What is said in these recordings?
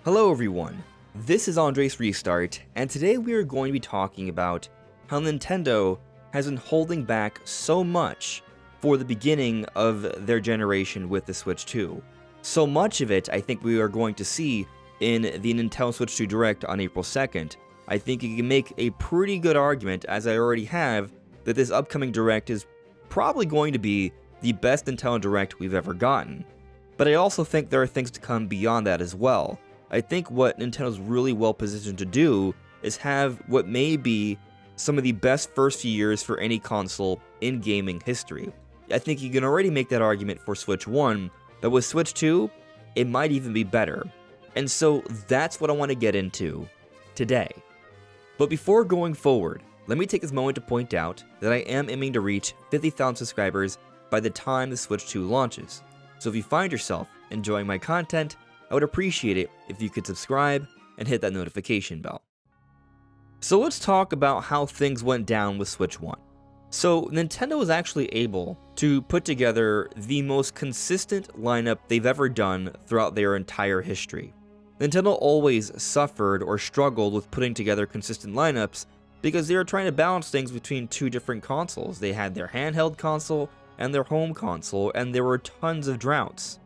Hello everyone, this is AndresRestart, and today we are going to be talking about how Nintendo has been holding back so much for the beginning of their generation with the Switch 2. So much of it I think we are going to see in the Nintendo Switch 2 Direct on April 2nd. I think you can make a pretty good argument, as I already have, that this upcoming Direct is probably going to be the best Nintendo Direct we've ever gotten. But I also think there are things to come beyond that as well. I think what Nintendo's really well positioned to do is have what may be some of the best first few years for any console in gaming history. I think you can already make that argument for Switch 1, but with Switch 2, it might even be better. And so that's what I want to get into today. But before going forward, let me take this moment to point out that I am aiming to reach 50,000 subscribers by the time the Switch 2 launches. So if you find yourself enjoying my content, I would appreciate it if you could subscribe and hit that notification bell. So let's talk about how things went down with Switch 1. So Nintendo was actually able to put together the most consistent lineup they've ever done throughout their entire history. Nintendo always suffered or struggled with putting together consistent lineups because they were trying to balance things between two different consoles. They had their handheld console and their home console, and there were tons of droughts.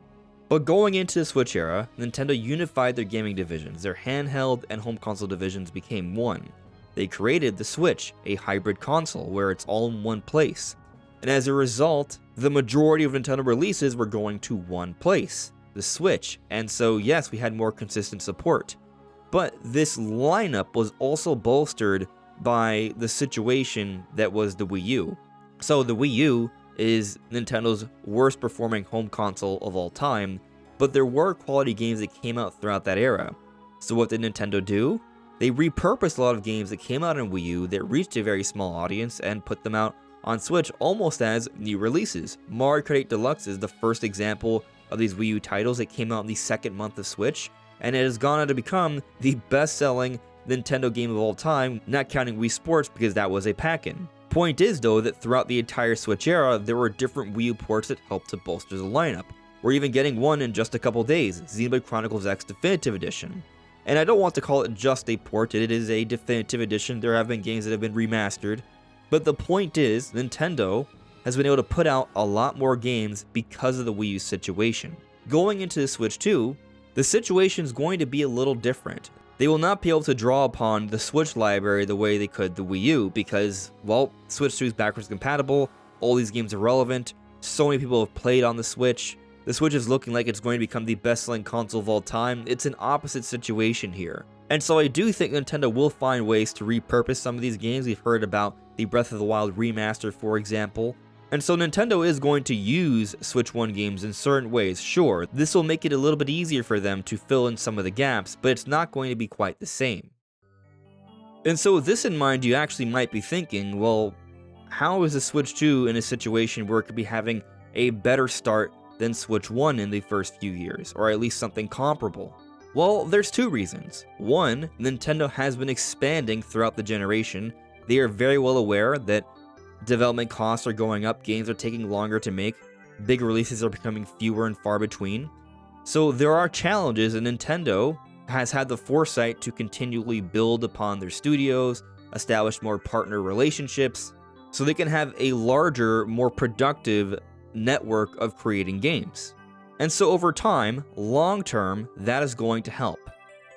But going into the Switch era, Nintendo unified their gaming divisions. Their handheld and home console divisions became one. They created the Switch, a hybrid console where it's all in one place. And as a result, the majority of Nintendo releases were going to one place, the Switch. And so yes, we had more consistent support. But this lineup was also bolstered by the situation that was the Wii U. So the Wii U is Nintendo's worst performing home console of all time, but there were quality games that came out throughout that era. So what did Nintendo do? They repurposed a lot of games that came out on Wii U that reached a very small audience and put them out on Switch almost as new releases. Mario Kart 8 Deluxe is the first example of these Wii U titles that came out in the second month of Switch, and it has gone on to become the best-selling Nintendo game of all time, not counting Wii Sports because that was a pack-in. Point is though that throughout the entire Switch era, there were different Wii U ports that helped to bolster the lineup. We're even getting one in just a couple days, Xenoblade Chronicles X Definitive Edition. And I don't want to call it just a port, it is a definitive edition. There have been games that have been remastered. But the point is, Nintendo has been able to put out a lot more games because of the Wii U situation. Going into the Switch 2, the situation is going to be a little different. They will not be able to draw upon the Switch library the way they could the Wii U because, well, Switch 2 is backwards compatible, all these games are relevant, so many people have played on the Switch. The Switch is looking like it's going to become the best-selling console of all time. It's an opposite situation here. And so I do think Nintendo will find ways to repurpose some of these games. We've heard about the Breath of the Wild remaster, for example. And so Nintendo is going to use Switch 1 games in certain ways. Sure, this will make it a little bit easier for them to fill in some of the gaps, but it's not going to be quite the same. And so with this in mind, you actually might be thinking, well, how is the Switch 2 in a situation where it could be having a better start than Switch 1 in the first few years, or at least something comparable? Well, there's two reasons. One, Nintendo has been expanding throughout the generation. They are very well aware that development costs are going up, games are taking longer to make, big releases are becoming fewer and far between. So there are challenges, and Nintendo has had the foresight to continually build upon their studios, establish more partner relationships, so they can have a larger, more productive network of creating games. And so over time, long term, that is going to help.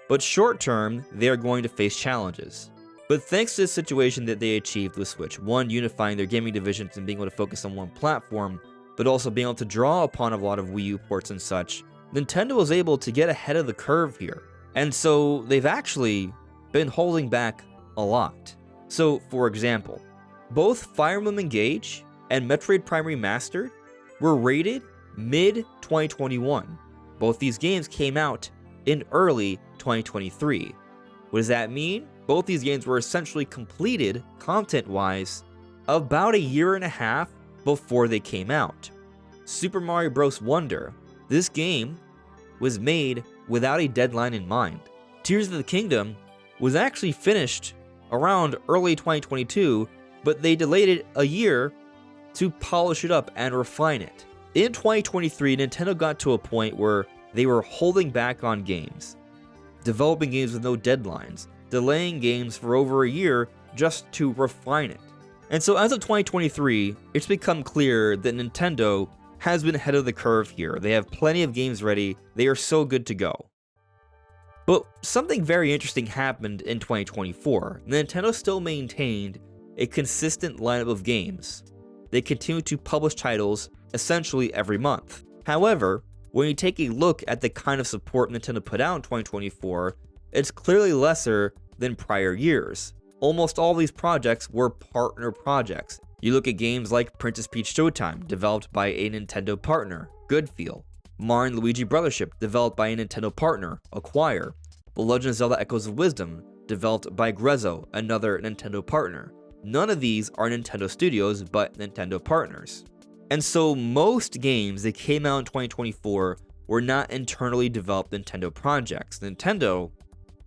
But short term, they are going to face challenges. But thanks to the situation that they achieved with Switch, one, unifying their gaming divisions and being able to focus on one platform, but also being able to draw upon a lot of Wii U ports and such, Nintendo was able to get ahead of the curve here. And so they've actually been holding back a lot. So for example, both Fire Emblem Engage and Metroid Prime Remastered were rated mid-2021. Both these games came out in early 2023. What does that mean? Both these games were essentially completed, content-wise, about a year and a half before they came out. Super Mario Bros. Wonder, this game was made without a deadline in mind. Tears of the Kingdom was actually finished around early 2022, but they delayed it a year to polish it up and refine it. In 2023, Nintendo got to a point where they were holding back on games, developing games with no deadlines, delaying games for over a year just to refine it. And so as of 2023, it's become clear that Nintendo has been ahead of the curve here. They have plenty of games ready. They are so good to go. But something very interesting happened in 2024. Nintendo still maintained a consistent lineup of games. They continued to publish titles essentially every month. However, when you take a look at the kind of support Nintendo put out in 2024, it's clearly lesser than prior years. Almost all these projects were partner projects. You look at games like Princess Peach Showtime, developed by a Nintendo partner, Goodfeel. Mario & Luigi Brothership, developed by a Nintendo partner, Acquire. The Legend of Zelda Echoes of Wisdom, developed by Grezzo, another Nintendo partner. None of these are Nintendo studios, but Nintendo partners. And so most games that came out in 2024 were not internally developed Nintendo projects. Nintendo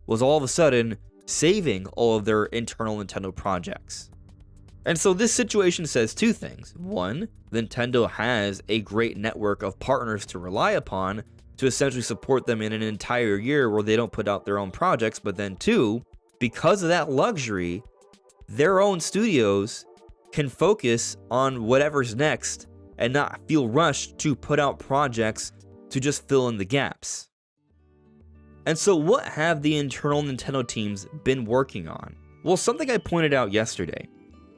was all of a sudden saving all of their internal Nintendo projects. And so this situation says two things. One, Nintendo has a great network of partners to rely upon to essentially support them in an entire year where they don't put out their own projects. But then two, because of that luxury, their own studios can focus on whatever's next and not feel rushed to put out projects to just fill in the gaps. And so what have the internal Nintendo teams been working on? Well, something I pointed out yesterday.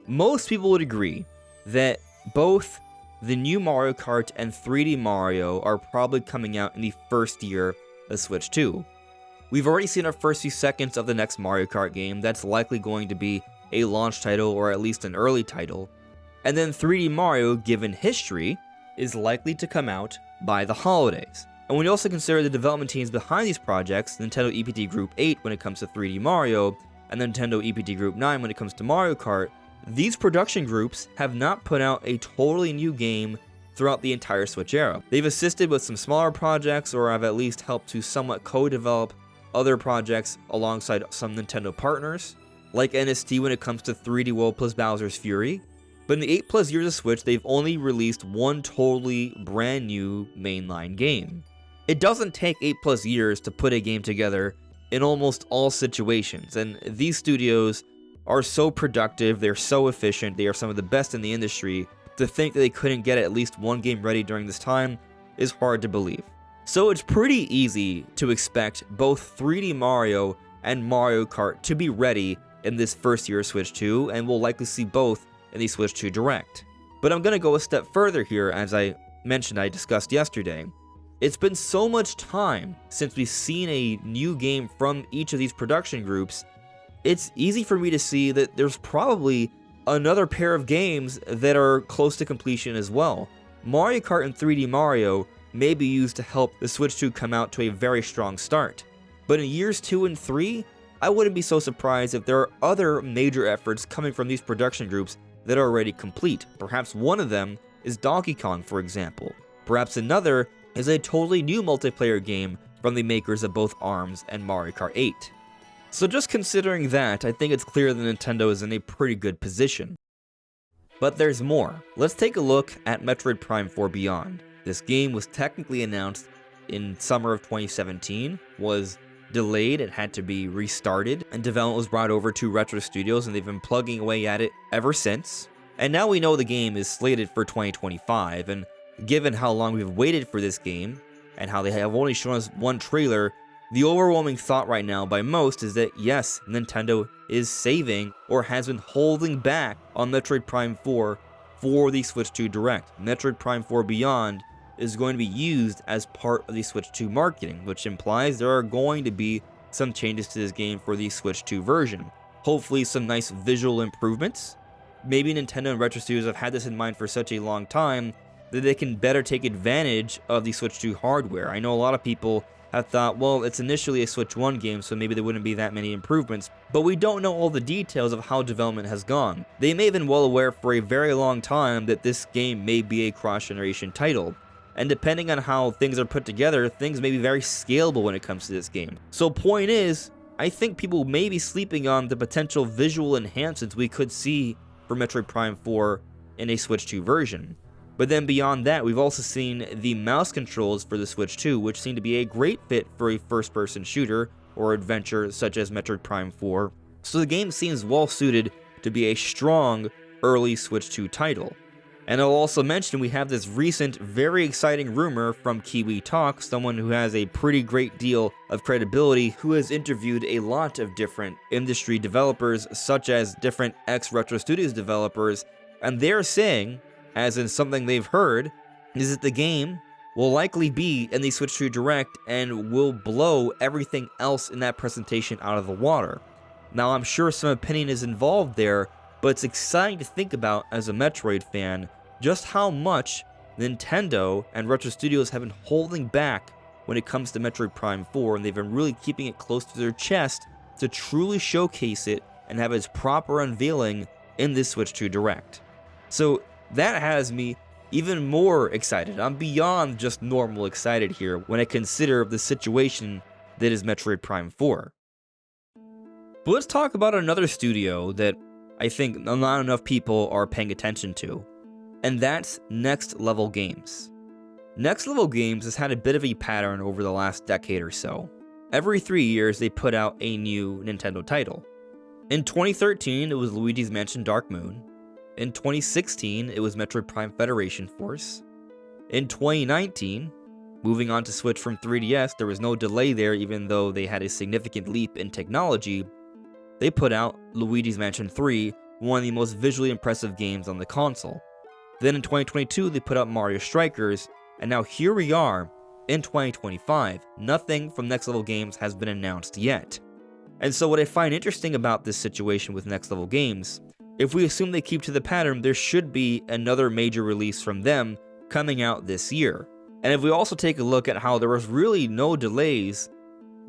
Most people would agree that both the new Mario Kart and 3D Mario are probably coming out in the first year of Switch 2. We've already seen our first few seconds of the next Mario Kart game. That's likely going to be a launch title or at least an early title. And then 3D Mario, given history, is likely to come out by the holidays. And when you also consider the development teams behind these projects, Nintendo EPT Group 8 when it comes to 3D Mario, and Nintendo EPT Group 9 when it comes to Mario Kart, these production groups have not put out a totally new game throughout the entire Switch era. They've assisted with some smaller projects or have at least helped to somewhat co-develop other projects alongside some Nintendo partners, like NST when it comes to 3D World plus Bowser's Fury. But in the 8+ years of Switch, they've only released one totally brand new mainline game. It doesn't take 8+ years to put a game together in almost all situations, and these studios are so productive, they're so efficient, they are some of the best in the industry. To think that they couldn't get at least one game ready during this time is hard to believe. So it's pretty easy to expect both 3D Mario and Mario Kart to be ready in this first year of Switch 2, and we'll likely see both in the Switch 2 Direct. But I'm going to go a step further here. As I mentioned, I discussed yesterday. It's been so much time since we've seen a new game from each of these production groups, it's easy for me to see that there's probably another pair of games that are close to completion as well. Mario Kart and 3D Mario may be used to help the Switch 2 come out to a very strong start. But in years 2 and 3, I wouldn't be so surprised if there are other major efforts coming from these production groups that are already complete. Perhaps one of them is Donkey Kong, for example. Perhaps another is a totally new multiplayer game from the makers of both ARMS and Mario Kart 8. So just considering that, I think it's clear that Nintendo is in a pretty good position. But there's more. Let's take a look at Metroid Prime 4 Beyond. This game was technically announced in summer of 2017, was delayed, it had to be restarted, and development was brought over to Retro Studios, and they've been plugging away at it ever since. And now we know the game is slated for 2025, and given how long we've waited for this game, and how they have only shown us one trailer, the overwhelming thought right now by most is that yes, Nintendo is saving or has been holding back on Metroid Prime 4 for the Switch 2 Direct. Metroid Prime 4 Beyond is going to be used as part of the Switch 2 marketing, which implies there are going to be some changes to this game for the Switch 2 version. Hopefully some nice visual improvements. Maybe Nintendo and Retro Studios have had this in mind for such a long time that they can better take advantage of the Switch 2 hardware. I know a lot of people have thought, well, it's initially a Switch 1 game, so maybe there wouldn't be that many improvements, but we don't know all the details of how development has gone. They may have been well aware for a very long time that this game may be a cross-generation title, and depending on how things are put together, things may be very scalable when it comes to this game. So point is, I think people may be sleeping on the potential visual enhancements we could see for Metroid Prime 4 in a Switch 2 version. But then beyond that, we've also seen the mouse controls for the Switch 2, which seem to be a great fit for a first-person shooter or adventure such as Metroid Prime 4. So the game seems well suited to be a strong early Switch 2 title. And I'll also mention we have this recent, very exciting rumor from Kiwi Talk, someone who has a pretty great deal of credibility, who has interviewed a lot of different industry developers, such as different ex-Retro Studios developers, and they're saying, as in something they've heard, is that the game will likely be in the Switch 2 Direct and will blow everything else in that presentation out of the water. Now, I'm sure some opinion is involved there, but it's exciting to think about as a Metroid fan just how much Nintendo and Retro Studios have been holding back when it comes to Metroid Prime 4, and they've been really keeping it close to their chest to truly showcase it and have its proper unveiling in this Switch 2 Direct. So that has me even more excited. I'm beyond just normal excited here when I consider the situation that is Metroid Prime 4. But let's talk about another studio that I think not enough people are paying attention to, and that's Next Level Games. Next Level Games has had a bit of a pattern over the last decade or so. Every 3 years they put out a new Nintendo title. In 2013 it was Luigi's Mansion Dark Moon. In 2016 it was Metroid Prime Federation Force. In 2019, moving on to Switch from 3DS, there was no delay there even though they had a significant leap in technology. They put out Luigi's Mansion 3, one of the most visually impressive games on the console. Then in 2022, they put out Mario Strikers, and now here we are, in 2025. Nothing from Next Level Games has been announced yet. And so what I find interesting about this situation with Next Level Games, if we assume they keep to the pattern, there should be another major release from them coming out this year. And if we also take a look at how there was really no delays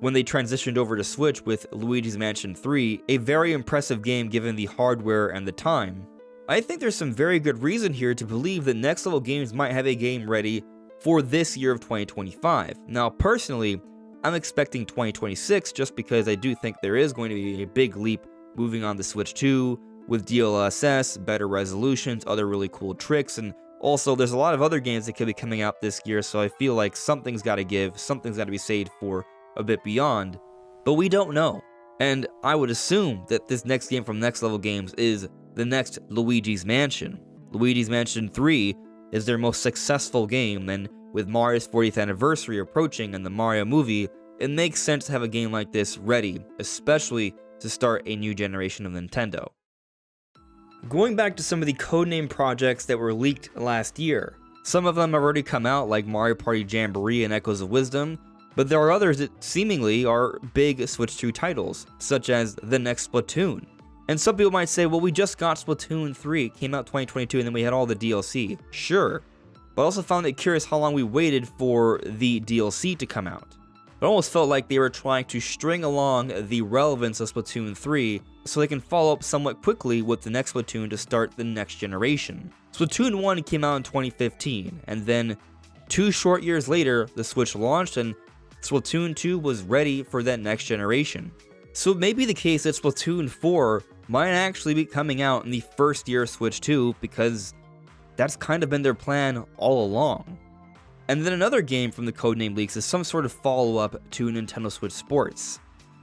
when they transitioned over to Switch with Luigi's Mansion 3, a very impressive game given the hardware and the time, I think there's some very good reason here to believe that Next Level Games might have a game ready for this year of 2025. Now, personally, I'm expecting 2026 just because I do think there is going to be a big leap moving on to Switch 2 with DLSS, better resolutions, other really cool tricks, and also there's a lot of other games that could be coming out this year, so I feel like something's got to give, something's got to be saved for a bit beyond, but we don't know. And I would assume that this next game from Next Level Games is the next Luigi's Mansion. Luigi's Mansion 3 is their most successful game, and with Mario's 40th anniversary approaching and the Mario movie, it makes sense to have a game like this ready, especially to start a new generation of Nintendo. Going back to some of the codename projects that were leaked last year, some of them have already come out like Mario Party Jamboree and Echoes of Wisdom, but there are others that seemingly are big Switch 2 titles, such as the next Splatoon. And some people might say, well, we just got Splatoon 3, it came out 2022, and then we had all the DLC. Sure, but I also found it curious how long we waited for the DLC to come out. It almost felt like they were trying to string along the relevance of Splatoon 3 so they can follow up somewhat quickly with the next Splatoon to start the next generation. Splatoon 1 came out in 2015, and then 2 short years later, the Switch launched and Splatoon 2 was ready for that next generation. So it may be the case that Splatoon 4 might actually be coming out in the first year of Switch 2 because that's kind of been their plan all along. And then another game from the codename leaks is some sort of follow-up to Nintendo Switch Sports.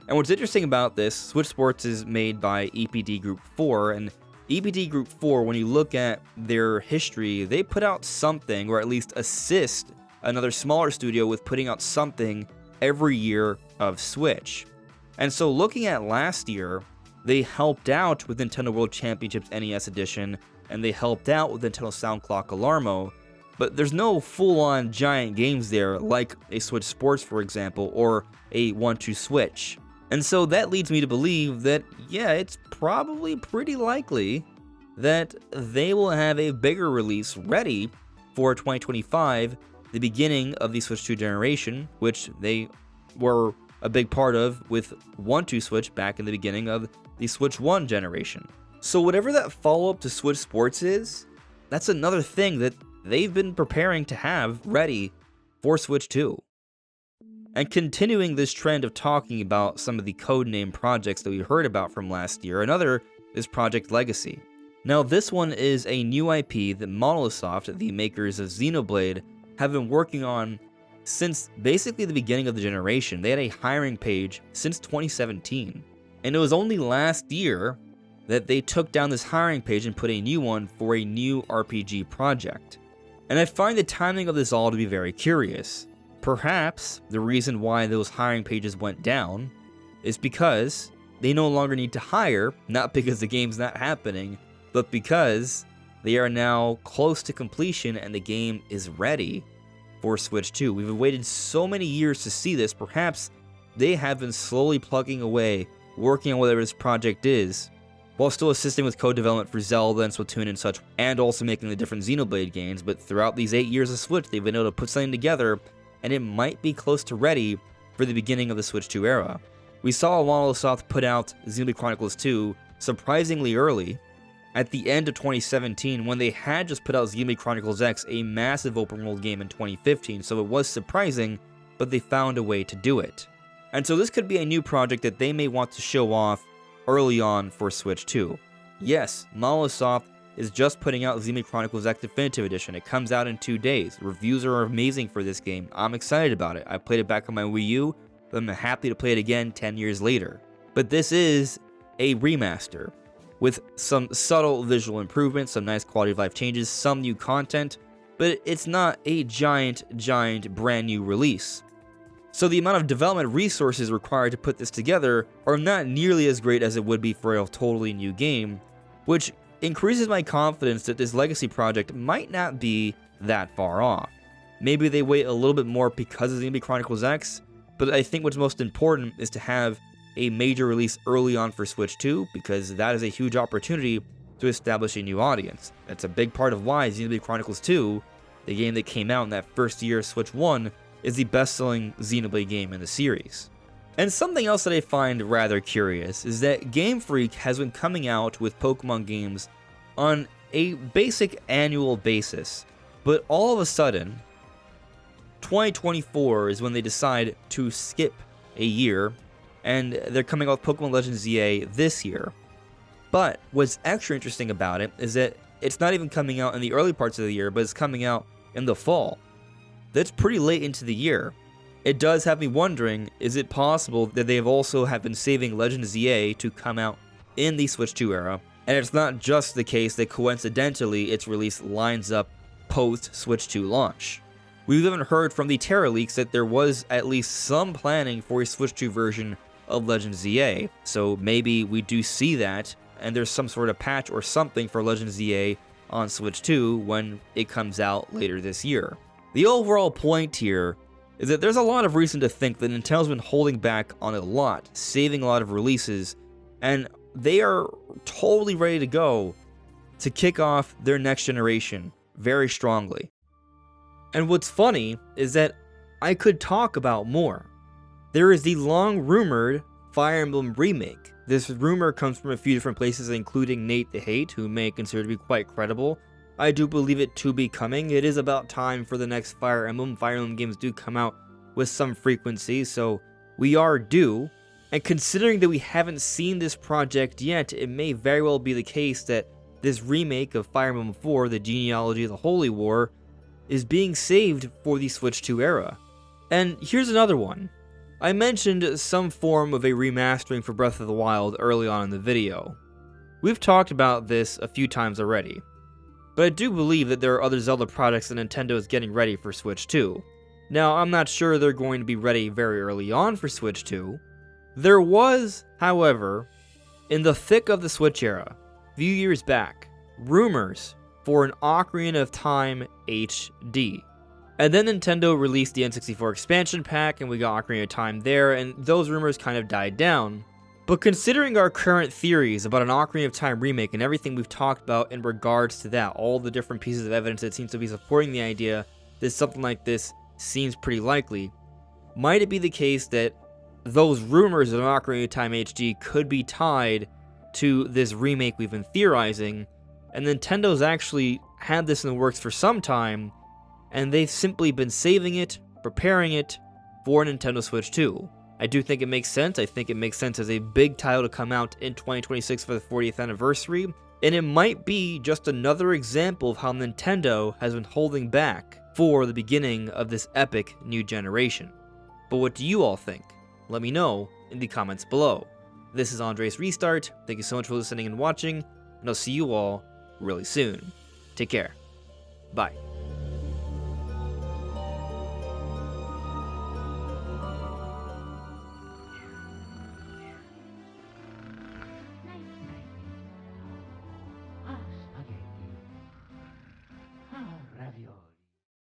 And what's interesting about this, Switch Sports is made by EPD Group 4, and EPD Group 4, when you look at their history, they put out something, or at least assist another smaller studio with putting out something every year of Switch. And so looking at last year, they helped out with Nintendo World Championships NES Edition, and they helped out with Nintendo Sound Clock Alarmo, but there's no full-on giant games there like a Switch Sports, for example, or a 1-2 Switch. And so that leads me to believe that, yeah, it's probably pretty likely that they will have a bigger release ready for 2025, the beginning of the Switch 2 generation, which they were a big part of with 1-2 Switch back in the beginning of the Switch 1 generation. So whatever that follow-up to Switch Sports is, that's another thing that they've been preparing to have ready for Switch 2. And continuing this trend of talking about some of the codename projects that we heard about from last year, another is Project Legacy. Now this one is a new IP that Monolith, the makers of Xenoblade, have been working on since basically the beginning of the generation. They had a hiring page since 2017, and it was only last year that they took down this hiring page and put a new one for a new RPG project. And I find the timing of this all to be very curious. Perhaps the reason why those hiring pages went down is because they no longer need to hire, not because the game's not happening, but because they are now close to completion and the game is ready for Switch 2. We've waited so many years to see this. Perhaps they have been slowly plugging away, working on whatever this project is, while still assisting with code development for Zelda and Splatoon and such, and also making the different Xenoblade games. But throughout these 8 years of Switch, they've been able to put something together, and it might be close to ready for the beginning of the Switch 2 era. We saw Monolith put out Xenoblade Chronicles 2 surprisingly early, at the end of 2017, when they had just put out Xenoblade Chronicles X, a massive open world game in 2015, so it was surprising, but they found a way to do it. And so this could be a new project that they may want to show off early on for Switch 2. Yes, Monolith is just putting out Xenoblade Chronicles X Definitive Edition. It comes out in 2 days. Reviews are amazing for this game. I'm excited about it. I played it back on my Wii U, but I'm happy to play it again 10 years later. But this is a remaster, with some subtle visual improvements, some nice quality of life changes, some new content, but it's not a giant brand new release. So the amount of development resources required to put this together are not nearly as great as it would be for a totally new game, which increases my confidence that this legacy project might not be that far off. Maybe they wait a little bit more because of Xenoblade Chronicles X, but I think what's most important is to have a major release early on for Switch 2, because that is a huge opportunity to establish a new audience. That's a big part of why Xenoblade Chronicles 2, the game that came out in that first year of Switch 1, is the best-selling Xenoblade game in the series. And something else that I find rather curious is that Game Freak has been coming out with Pokemon games on a basic annual basis, but all of a sudden, 2024 is when they decide to skip a year, and they're coming out with Pokemon Legends ZA this year. But what's extra interesting about it is that it's not even coming out in the early parts of the year, but it's coming out in the fall. That's pretty late into the year. It does have me wondering, is it possible that they have been saving Legends ZA to come out in the Switch 2 era, and it's not just the case that coincidentally its release lines up post-Switch 2 launch. We've even heard from the Terra leaks that there was at least some planning for a Switch 2 version of Legends ZA, so maybe we do see that, and there's some sort of patch or something for Legends ZA on Switch 2 when it comes out later this year. The overall point here is that there's a lot of reason to think that Nintendo's been holding back on a lot, saving a lot of releases, and they are totally ready to go to kick off their next generation very strongly. And what's funny is that I could talk about more. There is the long-rumored Fire Emblem remake. This rumor comes from a few different places, including Nate the Hate, who may consider to be quite credible. I do believe it to be coming. It is about time for the next Fire Emblem. Fire Emblem games do come out with some frequency, so we are due. And considering that we haven't seen this project yet, it may very well be the case that this remake of Fire Emblem 4, the Genealogy of the Holy War, is being saved for the Switch 2 era. And here's another one. I mentioned some form of a remastering for Breath of the Wild early on in the video. We've talked about this a few times already, but I do believe that there are other Zelda products that Nintendo is getting ready for Switch 2. Now, I'm not sure they're going to be ready very early on for Switch 2. There was, however, in the thick of the Switch era, a few years back, rumors for an Ocarina of Time HD. And then Nintendo released the N64 expansion pack, and we got Ocarina of Time there, and those rumors kind of died down. But considering our current theories about an Ocarina of Time remake and everything we've talked about in regards to that, all the different pieces of evidence that seems to be supporting the idea that something like this seems pretty likely, might it be the case that those rumors of an Ocarina of Time HD could be tied to this remake we've been theorizing, and Nintendo's actually had this in the works for some time, and they've simply been saving it, preparing it for Nintendo Switch 2. I do think it makes sense. I think it makes sense as a big title to come out in 2026 for the 40th anniversary. And it might be just another example of how Nintendo has been holding back for the beginning of this epic new generation. But what do you all think? Let me know in the comments below. This is AndresRestart. Thank you so much for listening and watching, and I'll see you all really soon. Take care. Bye.